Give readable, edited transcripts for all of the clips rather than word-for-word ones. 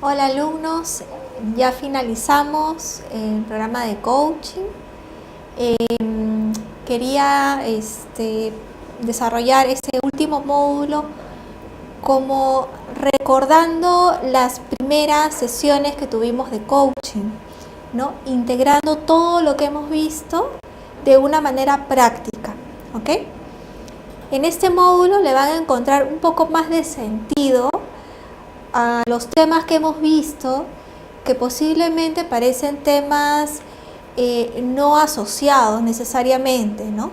Hola alumnos, ya finalizamos el programa de coaching. Quería desarrollar este último módulo como recordando las primeras sesiones que tuvimos de coaching, ¿no? Integrando todo lo que hemos visto de una manera práctica, ¿ok? En este módulo le van a encontrar un poco más de sentido a los temas que hemos visto, que posiblemente parecen temas no asociados necesariamente, ¿no?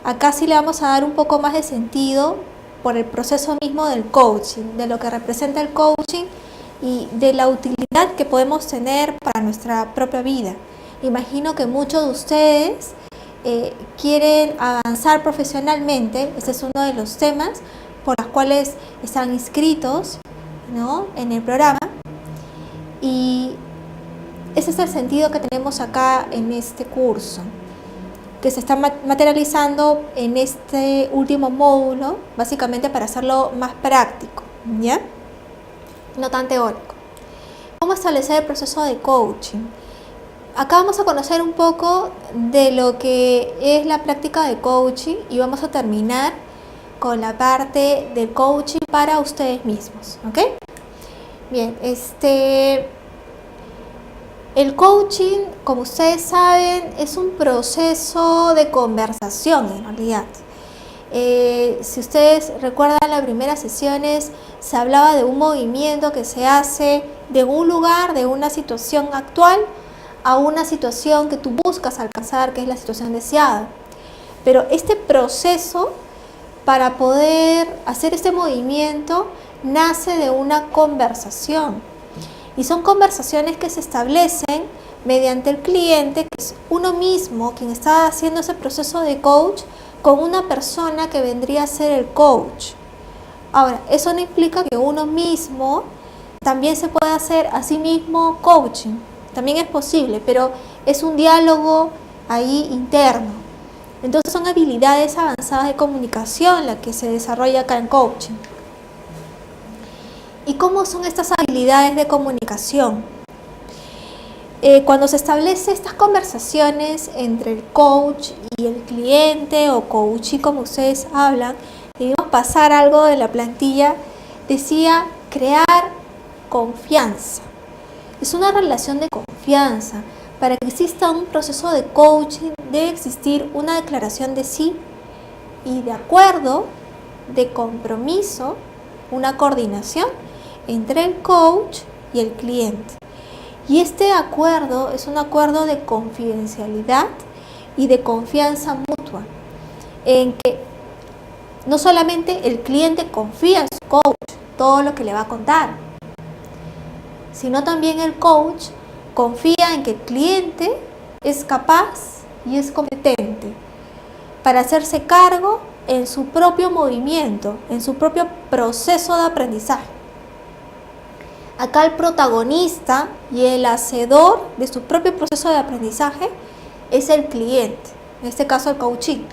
Acá sí le vamos a dar un poco más de sentido por el proceso mismo del coaching, de lo que representa el coaching y de la utilidad que podemos tener para nuestra propia vida. Imagino que muchos de ustedes quieren avanzar profesionalmente. Este es uno de los temas por los cuales están inscritos, ¿no?, en el programa, y ese es el sentido que tenemos acá en este curso, que se está materializando en este último módulo, básicamente para hacerlo más práctico, ¿ya? No tan teórico. ¿Cómo establecer el proceso de coaching? Acá vamos a conocer un poco de lo que es la práctica de coaching y vamos a terminar con la parte del coaching para ustedes mismos, ¿ok? Bien, el coaching, como ustedes saben, es un proceso de conversación en realidad. Si ustedes recuerdan las primeras sesiones, se hablaba de un movimiento que se hace de un lugar, de una situación actual, a una situación que tú buscas alcanzar, que es la situación deseada. Pero este proceso, para poder hacer este movimiento, nace de una conversación. Y son conversaciones que se establecen mediante el cliente, que es uno mismo quien está haciendo ese proceso de coach, con una persona que vendría a ser el coach. Ahora, eso no implica que uno mismo también se pueda hacer a sí mismo coaching. También es posible, pero es un diálogo ahí interno. Entonces son habilidades avanzadas de comunicación las que se desarrolla acá en coaching. ¿Y cómo son estas habilidades de comunicación? Cuando se establecen estas conversaciones entre el coach y el cliente, o coachee como ustedes hablan, debemos pasar algo de la plantilla, decía crear confianza. Es una relación de confianza. Para que exista un proceso de coaching debe existir una declaración de sí y de acuerdo, de compromiso, una coordinación entre el coach y el cliente. Y este acuerdo es un acuerdo de confidencialidad y de confianza mutua, en que no solamente el cliente confía en su coach todo lo que le va a contar, sino también el coach confía en que el cliente es capaz y es competente para hacerse cargo en su propio movimiento, en su propio proceso de aprendizaje. Acá el protagonista y el hacedor de su propio proceso de aprendizaje es el cliente, en este caso el coachee.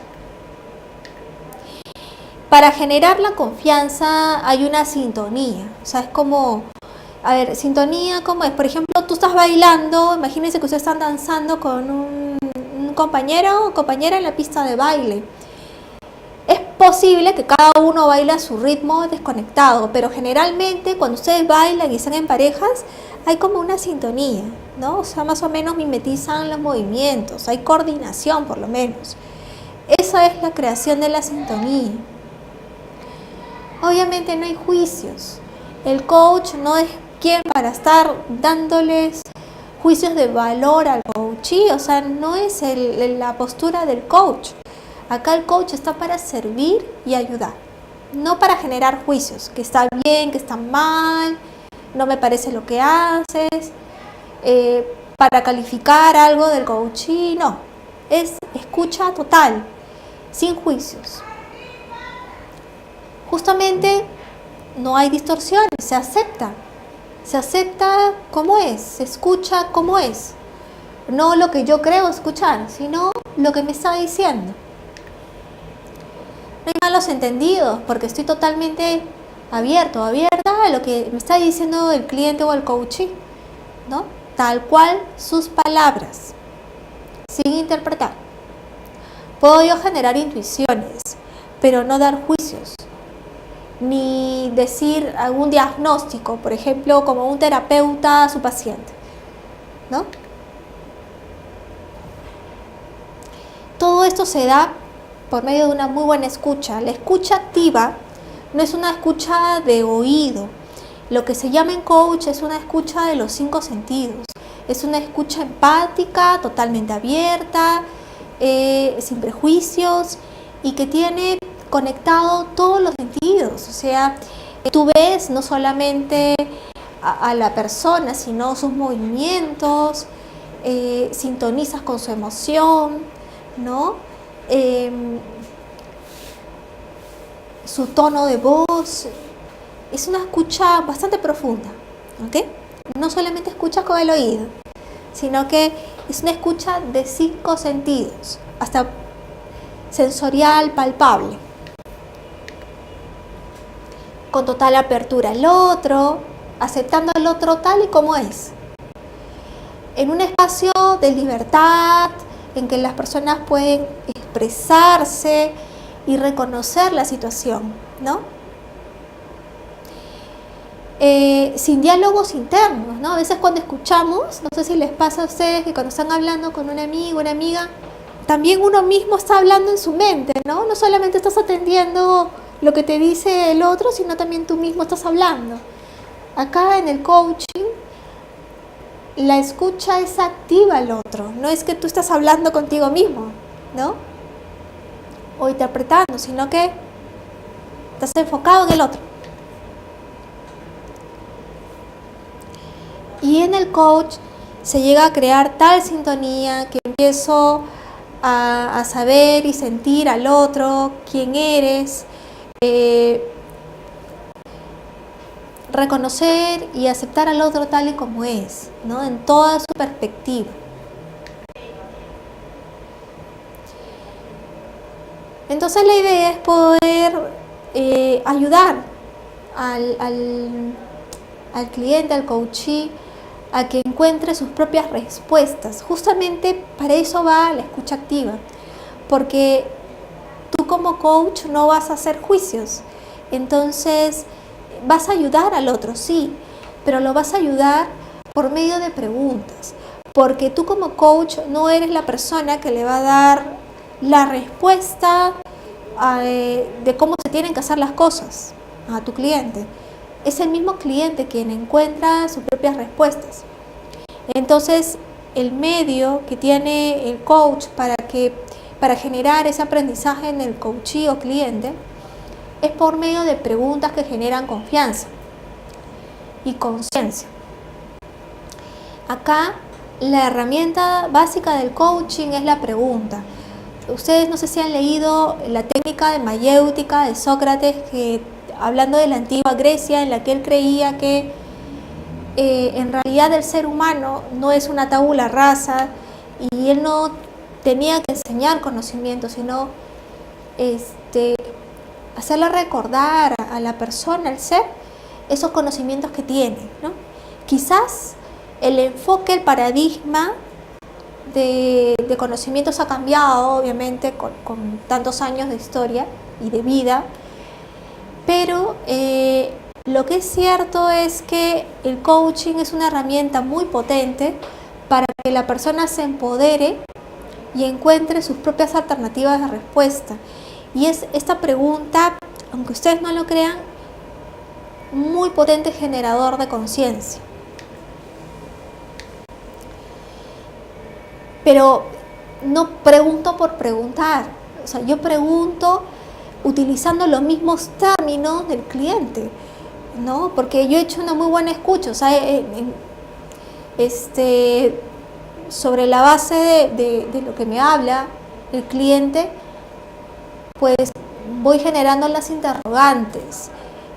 Para generar la confianza hay una sintonía, o sea, es como, a ver, sintonía, ¿cómo es? Por ejemplo, tú estás bailando, imagínense que ustedes están danzando con un compañero o compañera en la pista de baile. Es posible que cada uno baile a su ritmo desconectado, pero generalmente cuando ustedes bailan y están en parejas, hay como una sintonía, ¿no? O sea, más o menos mimetizan los movimientos, hay coordinación por lo menos. Esa es la creación de la sintonía. Obviamente no hay juicios. El coach no es quien para estar dándoles juicios de valor al coachee, o sea, no es la postura del coach. Acá el coach está para servir y ayudar, no para generar juicios, que está bien, que está mal, no me parece lo que haces, para calificar algo del coachee, no. Es escucha total, sin juicios. Justamente no hay distorsiones, se acepta como es, se escucha como es. No lo que yo creo escuchar, sino lo que me está diciendo. No hay malos entendidos, porque estoy totalmente abierta a lo que me está diciendo el cliente o el coachee, ¿no? Tal cual sus palabras, sin interpretar. Puedo yo generar intuiciones, pero no dar juicios, ni decir algún diagnóstico, por ejemplo, como un terapeuta a su paciente, ¿no? Todo esto se da por medio de una muy buena escucha. La escucha activa no es una escucha de oído. Lo que se llama en coach es una escucha de los 5 sentidos. Es una escucha empática, totalmente abierta, sin prejuicios y que tiene conectado todos los sentidos. O sea, tú ves no solamente a la persona, sino sus movimientos, sintonizas con su emoción, ¿no? Su tono de voz. Es una escucha bastante profunda, ¿ok? No solamente escuchas con el oído, sino que es una escucha de 5 sentidos, hasta sensorial, palpable, con total apertura al otro, aceptando al otro tal y como es, en un espacio de libertad, en que las personas pueden expresarse y reconocer la situación, ¿no? Sin diálogos internos, ¿no? A veces cuando escuchamos, no sé si les pasa a ustedes que cuando están hablando con un amigo, una amiga, también uno mismo está hablando en su mente, ¿no? No solamente estás atendiendo lo que te dice el otro, sino también tú mismo estás hablando. Acá en el coaching, la escucha es activa al otro, no es que tú estás hablando contigo mismo, ¿no? O interpretando, sino que estás enfocado en el otro. Y en el coach se llega a crear tal sintonía que empiezo a saber y sentir al otro, quién eres, reconocer y aceptar al otro tal y como es, ¿no? En toda su perspectiva. Entonces la idea es poder ayudar al cliente, al coachee, a que encuentre sus propias respuestas. Justamente para eso va la escucha activa, porque tú como coach no vas a hacer juicios, entonces vas a ayudar al otro, sí, pero lo vas a ayudar por medio de preguntas, porque tú como coach no eres la persona que le va a dar la respuesta de cómo se tienen que hacer las cosas a tu cliente. Es el mismo cliente quien encuentra sus propias respuestas. Entonces, el medio que tiene el coach para generar ese aprendizaje en el coachee o cliente es por medio de preguntas que generan confianza y conciencia. Acá, la herramienta básica del coaching es la pregunta. Ustedes no sé si han leído la técnica de mayéutica de Sócrates, que hablando de la antigua Grecia, en la que él creía que en realidad el ser humano no es una tabula rasa y él no tenía que enseñar conocimiento, sino hacerle recordar a la persona, al ser, esos conocimientos que tiene, ¿no? Quizás el enfoque, el paradigma de conocimientos ha cambiado, obviamente, con tantos años de historia y de vida, pero lo que es cierto es que el coaching es una herramienta muy potente para que la persona se empodere y encuentre sus propias alternativas de respuesta. Y es esta pregunta, aunque ustedes no lo crean, muy potente generador de conciencia. Pero no pregunto por preguntar, o sea, yo pregunto utilizando los mismos términos del cliente, ¿no? Porque yo he hecho una muy buena escucha, o sea, sobre la base de lo que me habla el cliente, pues voy generando las interrogantes,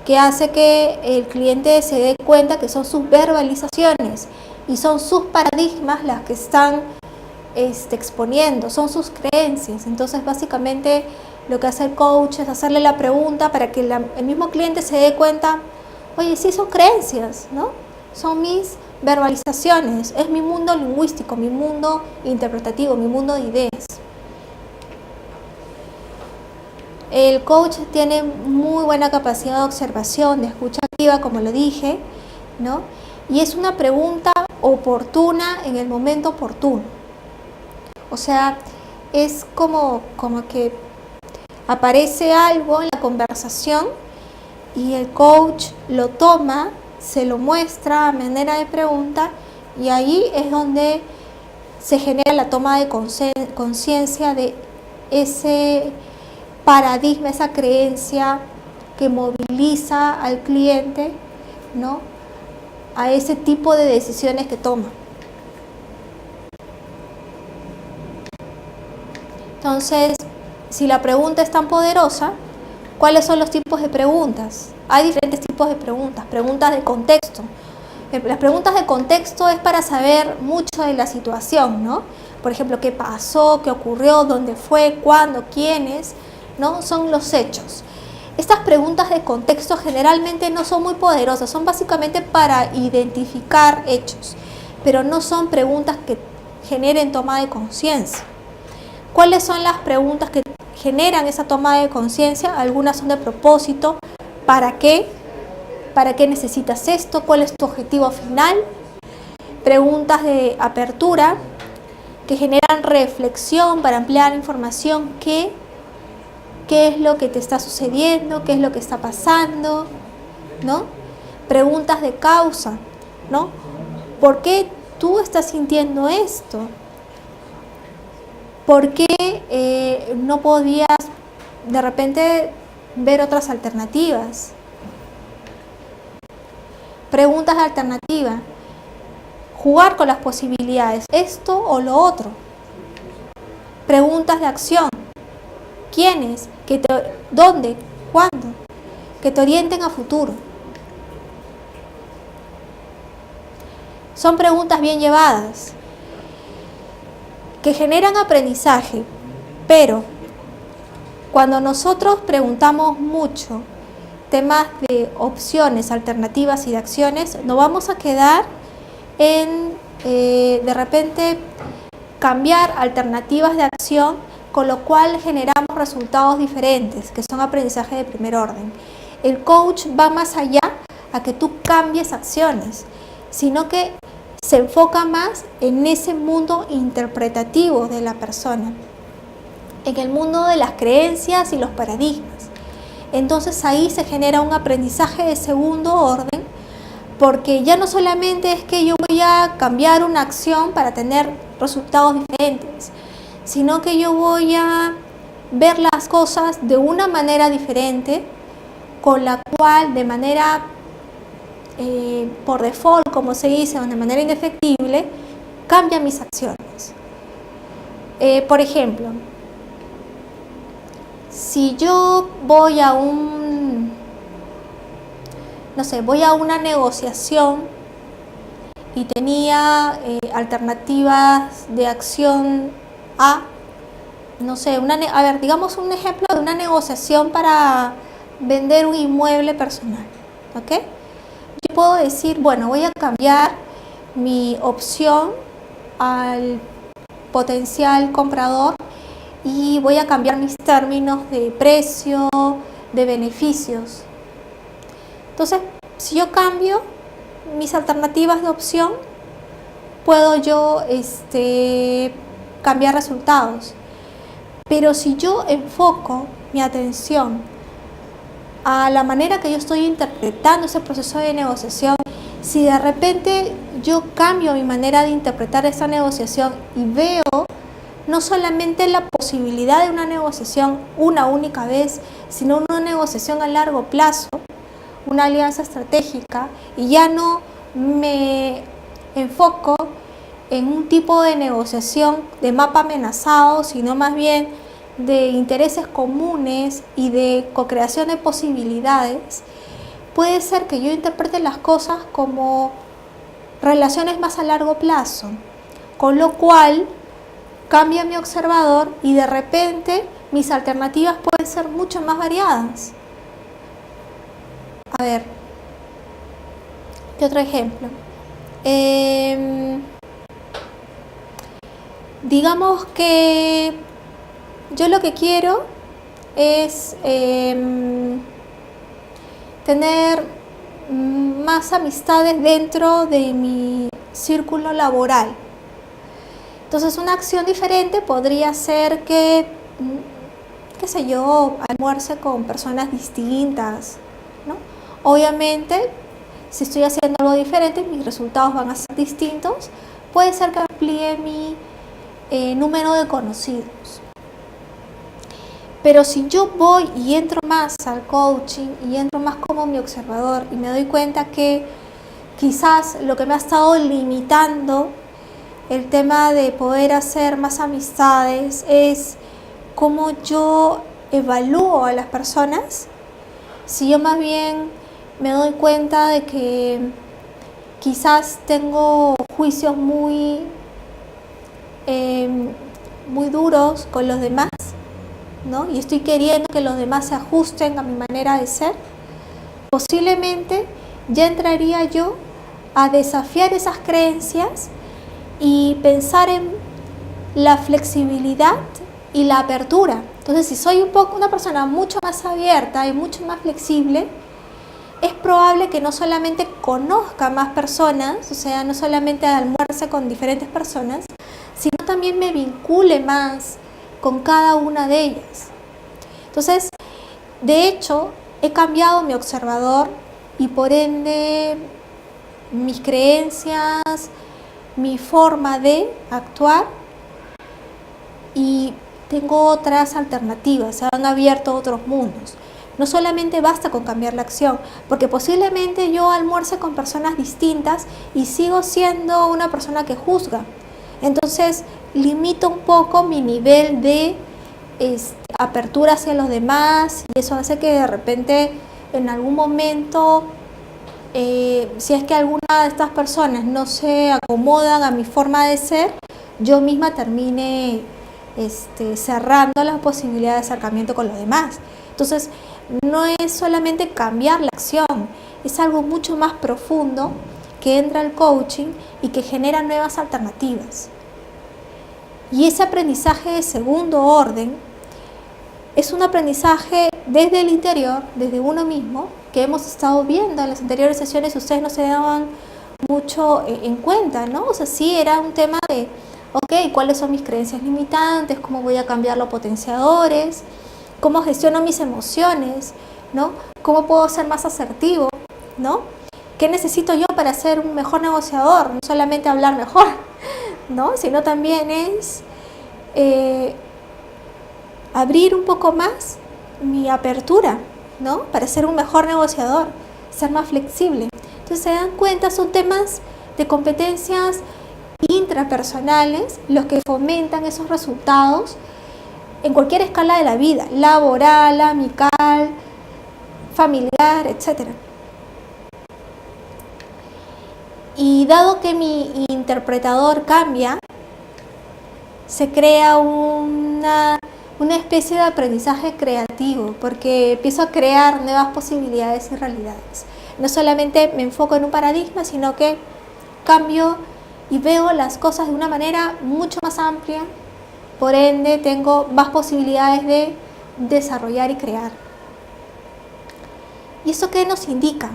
que hace que el cliente se dé cuenta que son sus verbalizaciones y son sus paradigmas las que están exponiendo, son sus creencias. Entonces básicamente lo que hace el coach es hacerle la pregunta para que el mismo cliente se dé cuenta, Oye, sí, son creencias, ¿no? Son mis verbalizaciones, es mi mundo lingüístico, mi mundo interpretativo, mi mundo de ideas. El coach tiene muy buena capacidad de observación, de escucha activa, como lo dije, ¿no? Y es una pregunta oportuna en el momento oportuno. O sea, es como que aparece algo en la conversación y el coach lo toma, se lo muestra a manera de pregunta y ahí es donde se genera la toma de conciencia de ese paradigma, esa creencia que moviliza al cliente, ¿no?, a ese tipo de decisiones que toma. Entonces, si la pregunta es tan poderosa, ¿cuáles son los tipos de preguntas? Hay diferentes tipos de preguntas. Preguntas de contexto. Las preguntas de contexto es para saber mucho de la situación, ¿no? Por ejemplo, qué pasó, qué ocurrió, dónde fue, cuándo, quiénes, ¿no? Son los hechos. Estas preguntas de contexto generalmente no son muy poderosas, son básicamente para identificar hechos, pero no son preguntas que generen toma de conciencia. ¿Cuáles son las preguntas que generan esa toma de conciencia? Algunas son de propósito. ¿Para qué? ¿Para qué necesitas esto? ¿Cuál es tu objetivo final? Preguntas de apertura que generan reflexión para ampliar información. ¿Qué es lo que te está sucediendo? ¿Qué es lo que está pasando? ¿No? Preguntas de causa, ¿no? ¿Por qué tú estás sintiendo esto? ¿Por qué no podías de repente ver otras alternativas? Preguntas de alternativa. Jugar con las posibilidades, esto o lo otro. Preguntas de acción. ¿Quiénes? ¿Dónde? ¿Cuándo? Que te orienten a futuro. Son preguntas bien llevadas, que generan aprendizaje, pero cuando nosotros preguntamos mucho temas de opciones, alternativas y de acciones, nos vamos a quedar en, de repente, cambiar alternativas de acción, con lo cual generamos resultados diferentes, que son aprendizaje de primer orden. El coach va más allá a que tú cambies acciones, sino que se enfoca más en ese mundo interpretativo de la persona, en el mundo de las creencias y los paradigmas. Entonces ahí se genera un aprendizaje de segundo orden, porque ya no solamente es que yo voy a cambiar una acción para tener resultados diferentes, sino que yo voy a ver las cosas de una manera diferente, con la cual de manera por default, como se dice, o de manera indefectible, cambian mis acciones. Por ejemplo, si yo voy a voy a una negociación y tenía alternativas de acción A, digamos un ejemplo de una negociación para vender un inmueble personal, ¿ok? Yo puedo decir, bueno, voy a cambiar mi opción al potencial comprador y voy a cambiar mis términos de precio, de beneficios. Entonces, si yo cambio mis alternativas de opción, puedo yo cambiar resultados. Pero si yo enfoco mi atención a la manera que yo estoy interpretando ese proceso de negociación, si de repente yo cambio mi manera de interpretar esa negociación y veo no solamente la posibilidad de una negociación una única vez, sino una negociación a largo plazo, una alianza estratégica, y ya no me enfoco en un tipo de negociación de mapa amenazado, sino más bien de intereses comunes y de co-creación de posibilidades, puede ser que yo interprete las cosas como relaciones más a largo plazo, con lo cual cambia mi observador y de repente mis alternativas pueden ser mucho más variadas. A ver, ¿Qué otro ejemplo? Digamos que yo lo que quiero es tener más amistades dentro de mi círculo laboral. Entonces una acción diferente podría ser que, qué sé yo, almuerce con personas distintas, ¿no? Obviamente, si estoy haciendo algo diferente, mis resultados van a ser distintos. Puede ser que amplíe mi número de conocidos. Pero si yo voy y entro más al coaching y entro más como mi observador y me doy cuenta que quizás lo que me ha estado limitando el tema de poder hacer más amistades es cómo yo evalúo a las personas, si yo más bien me doy cuenta de que quizás tengo juicios muy duros con los demás, ¿no? Y estoy queriendo que los demás se ajusten a mi manera de ser, posiblemente ya entraría yo a desafiar esas creencias y pensar en la flexibilidad y la apertura. Entonces, si soy una persona mucho más abierta y mucho más flexible, es probable que no solamente conozca más personas, o sea, no solamente almuerce con diferentes personas, sino también me vincule más con cada una de ellas. Entonces, de hecho, he cambiado mi observador y por ende mis creencias, mi forma de actuar, y tengo otras alternativas, se han abierto otros mundos. No solamente basta con cambiar la acción, porque posiblemente yo almuerce con personas distintas y sigo siendo una persona que juzga. Entonces limito un poco mi nivel de apertura hacia los demás, y eso hace que de repente en algún momento, si es que alguna de estas personas no se acomodan a mi forma de ser, yo misma termine cerrando las posibilidades de acercamiento con los demás. Entonces no es solamente cambiar la acción, es algo mucho más profundo que entra al coaching y que genera nuevas alternativas. Y ese aprendizaje de segundo orden es un aprendizaje desde el interior, desde uno mismo, que hemos estado viendo en las anteriores sesiones. Ustedes no se daban mucho en cuenta, ¿no? O sea, sí era un tema de, ok, ¿cuáles son mis creencias limitantes? ¿Cómo voy a cambiar los potenciadores? ¿Cómo gestiono mis emociones? ¿No? ¿Cómo puedo ser más asertivo? ¿No? ¿Qué necesito yo para ser un mejor negociador? No solamente hablar mejor, ¿no? Sino también es abrir un poco más mi apertura, ¿no? Para ser un mejor negociador, ser más flexible. Entonces, se dan cuenta, son temas de competencias intrapersonales los que fomentan esos resultados en cualquier escala de la vida, laboral, amical, familiar, etc. Y dado que mi interpretador cambia, se crea una especie de aprendizaje creativo, porque empiezo a crear nuevas posibilidades y realidades. No solamente me enfoco en un paradigma, sino que cambio y veo las cosas de una manera mucho más amplia. Por ende, tengo más posibilidades de desarrollar y crear. ¿Y eso qué nos indica?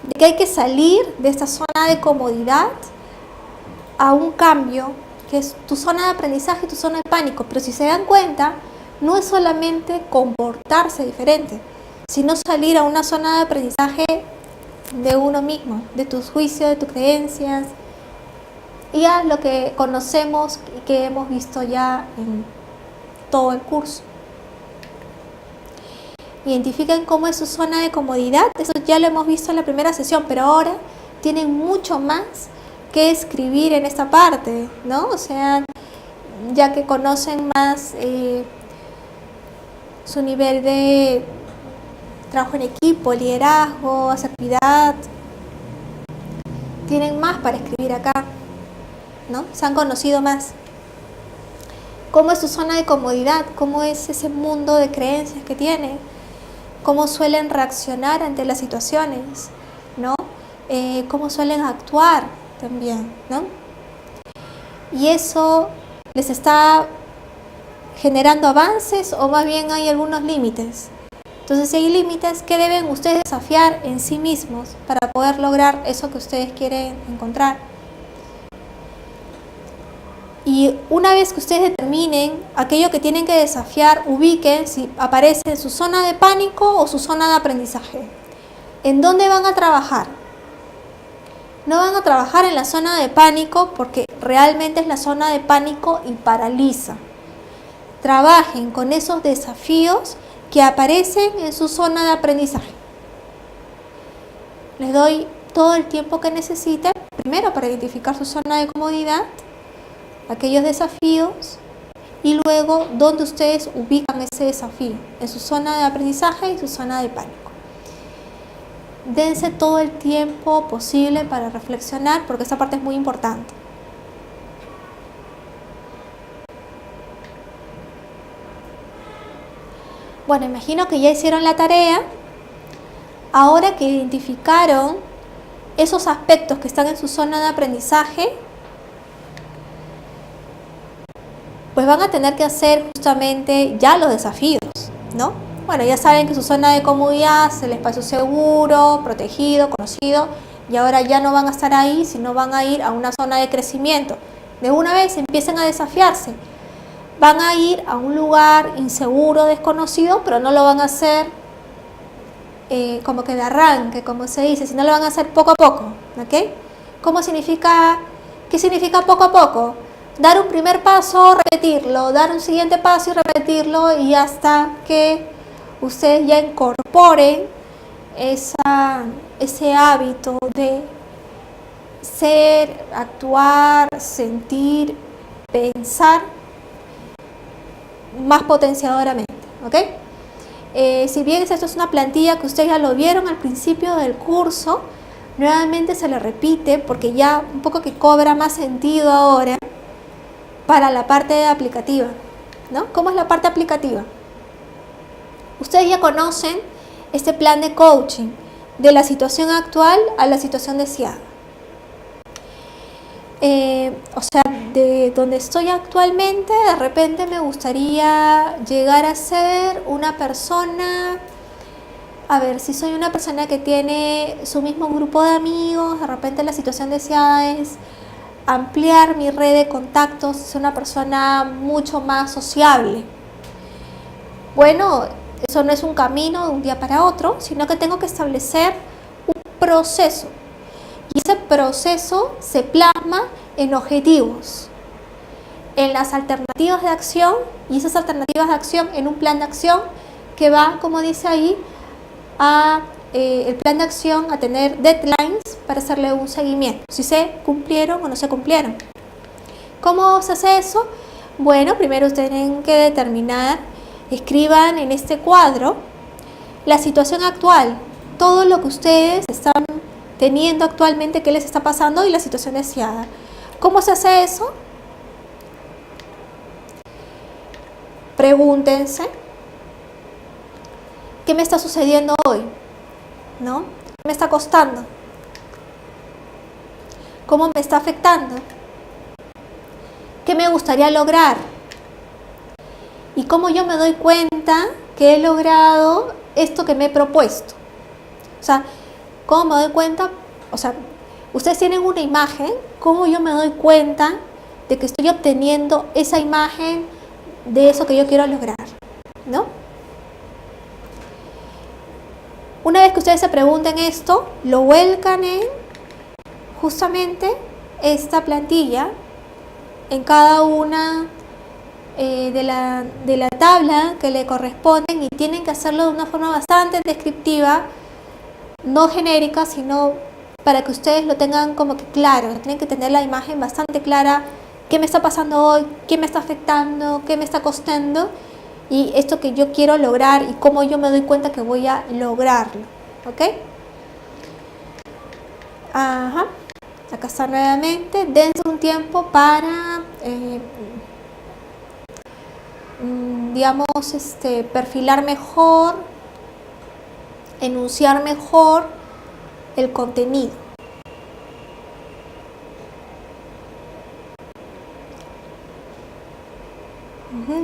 De que hay que salir de esta zona de comodidad a un cambio, que es tu zona de aprendizaje y tu zona de pánico. Pero si se dan cuenta, no es solamente comportarse diferente, sino salir a una zona de aprendizaje de uno mismo, de tus juicios, de tus creencias, y a lo que conocemos y que hemos visto ya en todo el curso. Identifiquen cómo es su zona de comodidad. Eso ya lo hemos visto en la primera sesión, pero ahora tienen mucho más que escribir en esta parte, ¿no? O sea, ya que conocen más su nivel de trabajo en equipo, liderazgo, asertividad, tienen más para escribir acá, ¿no? Se han conocido más. ¿Cómo es su zona de comodidad? ¿Cómo es ese mundo de creencias que tiene? ¿Cómo suelen reaccionar ante las situaciones? ¿No? cómo suelen actuar también, ¿no? Y eso les está generando avances o más bien hay algunos límites. Entonces, si hay límites, ¿qué deben ustedes desafiar en sí mismos para poder lograr eso que ustedes quieren encontrar? Y una vez que ustedes determinen aquello que tienen que desafiar, ubiquen si aparece en su zona de pánico o su zona de aprendizaje. ¿En dónde van a trabajar? No van a trabajar en la zona de pánico porque realmente es la zona de pánico y paraliza. Trabajen con esos desafíos que aparecen en su zona de aprendizaje. Les doy todo el tiempo que necesiten, primero para identificar su zona de comodidad, aquellos desafíos, y luego dónde ustedes ubican ese desafío, en su zona de aprendizaje y su zona de pánico. Dense todo el tiempo posible para reflexionar porque esta parte es muy importante. Bueno, imagino que ya hicieron la tarea. Ahora que identificaron esos aspectos que están en su zona de aprendizaje, pues van a tener que hacer justamente ya los desafíos, ¿no? Bueno, ya saben que su zona de comodidad es el espacio seguro, protegido, conocido, y ahora ya no van a estar ahí, sino van a ir a una zona de crecimiento. De una vez empiecen a desafiarse. Van a ir a un lugar inseguro, desconocido, pero no lo van a hacer como que de arranque, como se dice, sino lo van a hacer poco a poco, ¿ok? ¿Qué significa poco a poco? Dar un primer paso, repetirlo, dar un siguiente paso y repetirlo, y hasta que ustedes ya incorporen ese hábito de ser, actuar, sentir, pensar más potenciadoramente, ¿ok? Si bien esto es una plantilla que ustedes ya lo vieron al principio del curso, nuevamente se le repite porque ya un poco que cobra más sentido ahora para la parte aplicativa, ¿no? ¿Cómo es la parte aplicativa? Ustedes ya conocen este plan de coaching de la situación actual a la situación deseada. O sea, de donde estoy actualmente, de repente me gustaría llegar a ser una persona, a ver, si soy una persona que tiene su mismo grupo de amigos, de repente la situación deseada es ampliar mi red de contactos, ser una persona mucho más sociable. Bueno, eso no es un camino de un día para otro, sino que tengo que establecer un proceso. Y ese proceso se plasma en objetivos, en las alternativas de acción, y esas alternativas de acción en un plan de acción que va, como dice ahí, el plan de acción a tener deadlines para hacerle un seguimiento, si se cumplieron o no se cumplieron. ¿Cómo se hace eso? Bueno, primero ustedes tienen que determinar, escriban en este cuadro la situación actual, todo lo que ustedes están teniendo actualmente, qué les está pasando y la situación deseada. ¿Cómo se hace eso? Pregúntense, ¿qué me está sucediendo hoy? ¿No? ¿Qué me está costando? ¿Cómo me está afectando? ¿Qué me gustaría lograr? ¿Y cómo yo me doy cuenta que he logrado esto que me he propuesto? O sea, ¿cómo me doy cuenta? O sea, ustedes tienen una imagen, ¿cómo yo me doy cuenta de que estoy obteniendo esa imagen de eso que yo quiero lograr? ¿No? Una vez que ustedes se pregunten esto, lo vuelcan en justamente esta plantilla, en cada una de la tabla que le corresponden, y tienen que hacerlo de una forma bastante descriptiva, no genérica, sino para que ustedes lo tengan como que claro. Tienen que tener la imagen bastante clara, qué me está pasando hoy, qué me está afectando, qué me está costando, y esto que yo quiero lograr y cómo yo me doy cuenta que voy a lograrlo, ¿ok? Ajá. Acá está nuevamente. Dense un tiempo para, digamos, perfilar mejor, enunciar mejor el contenido,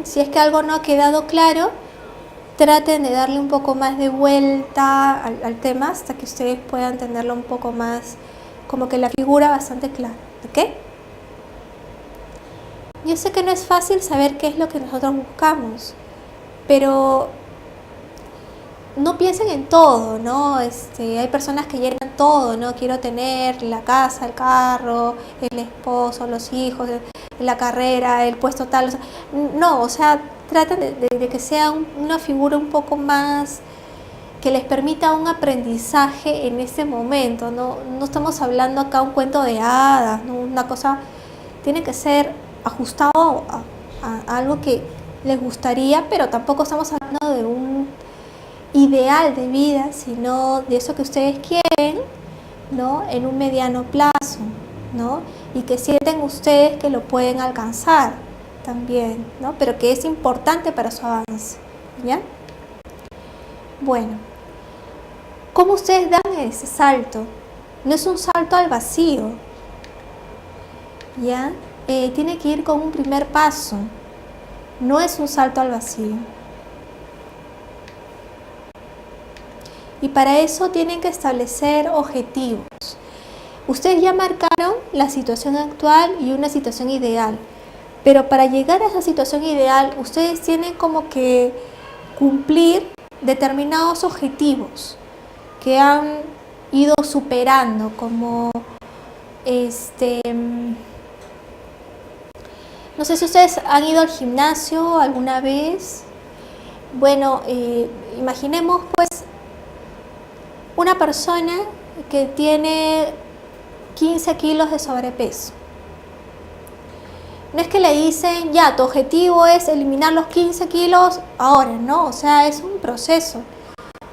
Si es que algo no ha quedado claro, traten de darle un poco más de vuelta al tema hasta que ustedes puedan tenerlo un poco más, como que la figura bastante clara, ¿ok? Yo sé que no es fácil saber qué es lo que nosotros buscamos, pero no piensen en todo, ¿no? Hay personas que llenan todo, ¿no? Quiero tener la casa, el carro, el esposo, los hijos, la carrera, el puesto tal. O sea, no, o sea, tratan de que sea una figura un poco más que les permita un aprendizaje en ese momento, ¿no? No estamos hablando acá un cuento de hadas, ¿no? Una cosa tiene que ser ajustado a algo que les gustaría, pero tampoco estamos hablando de un ideal de vida, sino de eso que ustedes quieren, ¿no? En un mediano plazo, ¿no? Y que sienten ustedes que lo pueden alcanzar también, ¿no? Pero que es importante para su avance, ¿ya? Bueno, ¿cómo ustedes dan ese salto? No es un salto al vacío, ¿ya? Tiene que ir con un primer paso, no es un salto al vacío. Y para eso tienen que establecer objetivos. Ustedes ya marcaron la situación actual y una situación ideal, pero para llegar a esa situación ideal, ustedes tienen como que cumplir determinados objetivos que han ido superando, como no sé si ustedes han ido al gimnasio alguna vez. Bueno, imaginemos pues una persona que tiene 15 kilos de sobrepeso. No es que le dicen, ya, tu objetivo es eliminar los 15 kilos ahora, ¿no? O sea, es un proceso.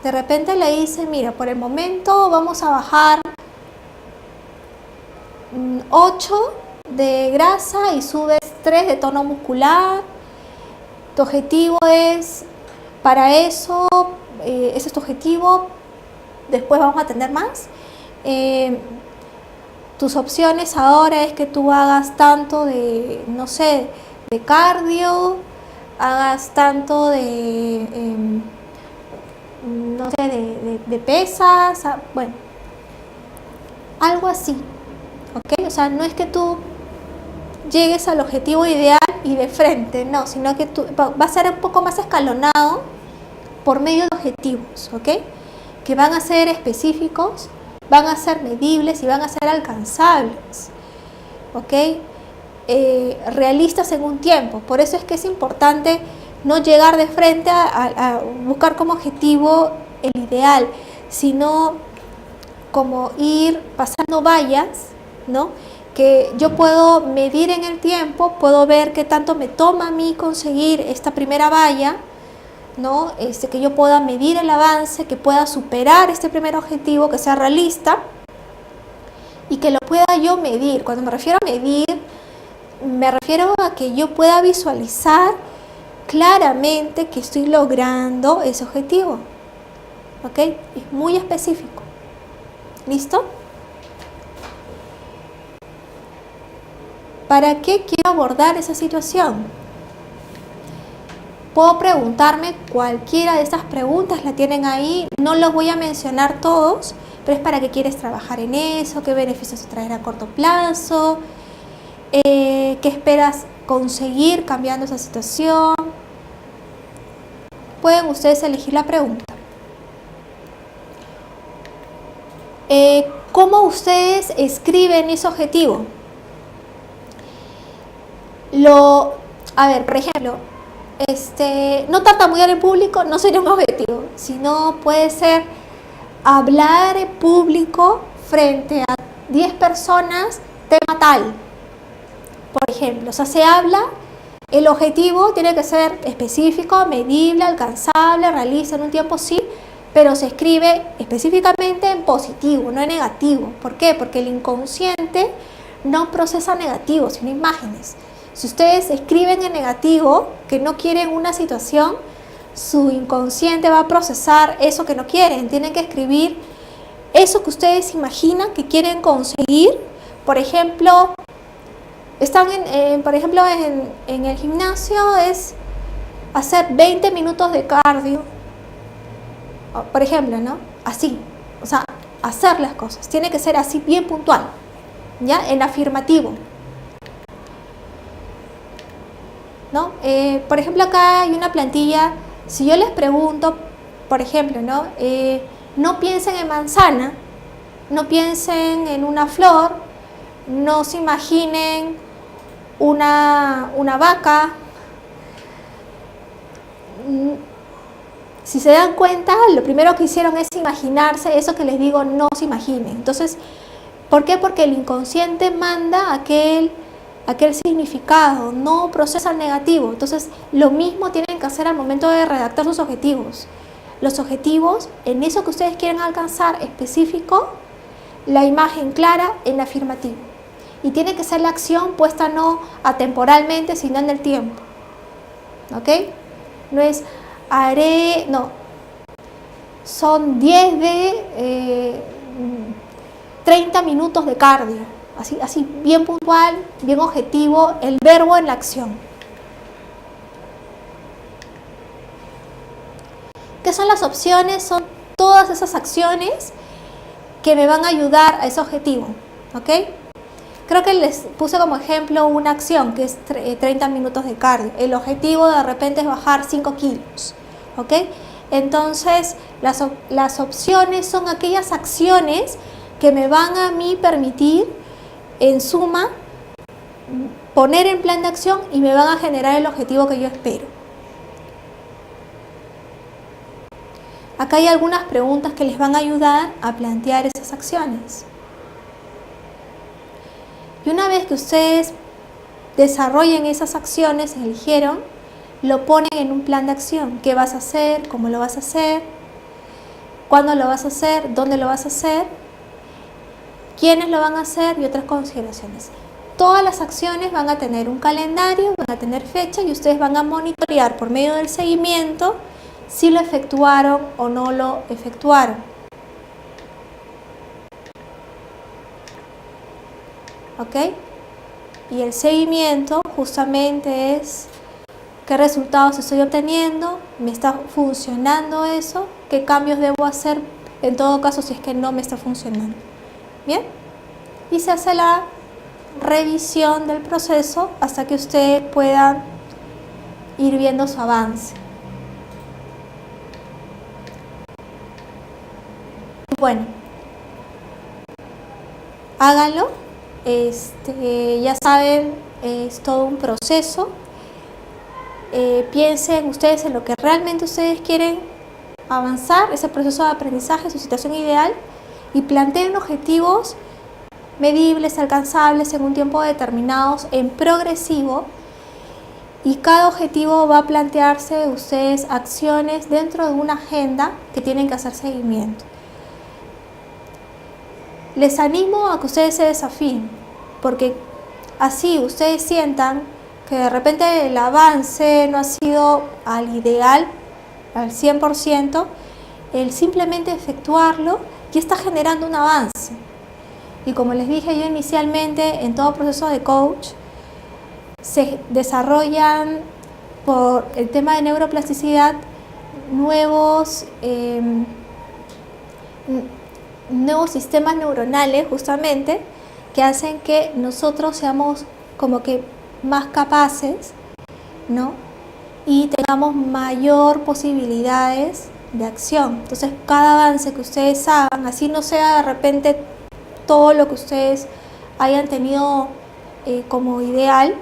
De repente le dicen, mira, por el momento vamos a bajar 8 de grasa y subes 3 de tono muscular. Tu objetivo es, para eso, ese es tu objetivo. Después vamos a tener más. Tus opciones ahora es que tú hagas tanto de, no sé, de cardio, hagas tanto de, no sé, de pesas, bueno, algo así, ¿ok? O sea, no es que tú llegues al objetivo ideal y de frente, no, sino que va a ser un poco más escalonado por medio de objetivos, ¿ok? Que van a ser específicos, van a ser medibles y van a ser alcanzables, ¿ok? Realistas en un tiempo. Por eso es que es importante no llegar de frente a buscar como objetivo el ideal, sino como ir pasando vallas, ¿no? Que yo puedo medir en el tiempo, puedo ver qué tanto me toma a mí conseguir esta primera valla, ¿no? Que yo pueda medir el avance, que pueda superar este primer objetivo, que sea realista y que lo pueda yo medir. Cuando me refiero a medir, me refiero a que yo pueda visualizar claramente que estoy logrando ese objetivo, ¿ok? Es muy específico. ¿Listo? ¿Para qué quiero abordar esa situación? Puedo preguntarme cualquiera de estas preguntas, la tienen ahí, no los voy a mencionar todos, pero es para qué quieres trabajar en eso, qué beneficios te traerá a corto plazo, qué esperas conseguir cambiando esa situación. Pueden ustedes elegir la pregunta. ¿Cómo ustedes escriben ese objetivo? A ver, por ejemplo, no tartamudear en público no sería un objetivo, sino puede ser hablar en público frente a 10 personas, tema tal, por ejemplo. O sea, se habla, el objetivo tiene que ser específico, medible, alcanzable, realista en un tiempo sí, pero se escribe específicamente en positivo, no en negativo. ¿Por qué? Porque el inconsciente no procesa negativos, sino imágenes. Si ustedes escriben en negativo, que no quieren una situación, su inconsciente va a procesar eso que no quieren. Tienen que escribir eso que ustedes imaginan que quieren conseguir. Por ejemplo, Están, por ejemplo, en el gimnasio es hacer 20 minutos de cardio, por ejemplo, ¿no? Así, o sea, hacer las cosas. Tiene que ser así, bien puntual, ¿ya? En afirmativo, ¿no? Por ejemplo, acá hay una plantilla. Si yo les pregunto, por ejemplo, ¿no? No piensen en manzana, no piensen en una flor, no se imaginen una vaca. Si se dan cuenta, lo primero que hicieron es imaginarse eso que les digo, no se imaginen. Entonces, ¿por qué? Porque el inconsciente manda aquel significado, no procesa el negativo. Entonces, lo mismo tienen que hacer al momento de redactar sus objetivos. Los objetivos, en eso que ustedes quieren alcanzar específico, la imagen clara en afirmativo. Y tiene que ser la acción puesta no atemporalmente, sino en el tiempo. ¿Ok? No es haré, no. Son 10 de 30 minutos de cardio. Así, bien puntual, bien objetivo, el verbo en la acción. ¿Qué son las opciones? Son todas esas acciones que me van a ayudar a ese objetivo. ¿Ok? Creo que les puse como ejemplo una acción que es 30 minutos de cardio. El objetivo de repente es bajar 5 kilos. ¿Ok? Entonces, las opciones son aquellas acciones que me van a mí permitir, en suma, poner en plan de acción y me van a generar el objetivo que yo espero. Acá hay algunas preguntas que les van a ayudar a plantear esas acciones. Y una vez que ustedes desarrollen esas acciones, eligieron, lo ponen en un plan de acción. ¿Qué vas a hacer? ¿Cómo lo vas a hacer? ¿Cuándo lo vas a hacer? ¿Dónde lo vas a hacer? ¿Quiénes lo van a hacer? Y otras consideraciones. Todas las acciones van a tener un calendario, van a tener fecha y ustedes van a monitorear por medio del seguimiento si lo efectuaron o no lo efectuaron. ¿Ok? Y el seguimiento justamente es qué resultados estoy obteniendo, me está funcionando eso, qué cambios debo hacer en todo caso si es que no me está funcionando. ¿Bien? Y se hace la revisión del proceso hasta que ustedes puedan ir viendo su avance. Bueno, háganlo. Ya saben, es todo un proceso. Piensen ustedes en lo que realmente ustedes quieren avanzar, ese proceso de aprendizaje, su situación ideal, y planteen objetivos medibles, alcanzables en un tiempo determinado, en progresivo, y cada objetivo va a plantearse ustedes acciones dentro de una agenda que tienen que hacer seguimiento. Les animo a que ustedes se desafíen, porque así ustedes sientan que de repente el avance no ha sido al ideal, al 100%, el simplemente efectuarlo ya está generando un avance. Y como les dije yo inicialmente, en todo proceso de coach se desarrollan por el tema de neuroplasticidad nuevos sistemas neuronales justamente que hacen que nosotros seamos como que más capaces, ¿no? Y tengamos mayor posibilidades de acción. Entonces, cada avance que ustedes hagan, así no sea de repente todo lo que ustedes hayan tenido como ideal,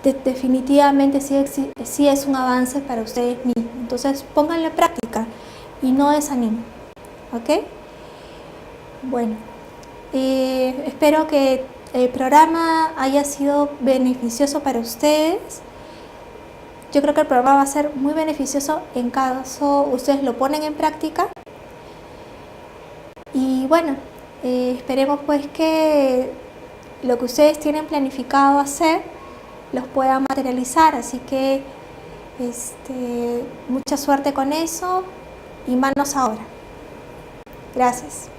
definitivamente sí es un avance para ustedes mismos. Entonces, pónganlo en práctica y no desanimen. ¿Ok? Bueno, espero que el programa haya sido beneficioso para ustedes. Yo creo que el programa va a ser muy beneficioso en caso ustedes lo ponen en práctica. Y bueno, esperemos pues que lo que ustedes tienen planificado hacer los puedan materializar. Así que mucha suerte con eso y manos a obra. Gracias.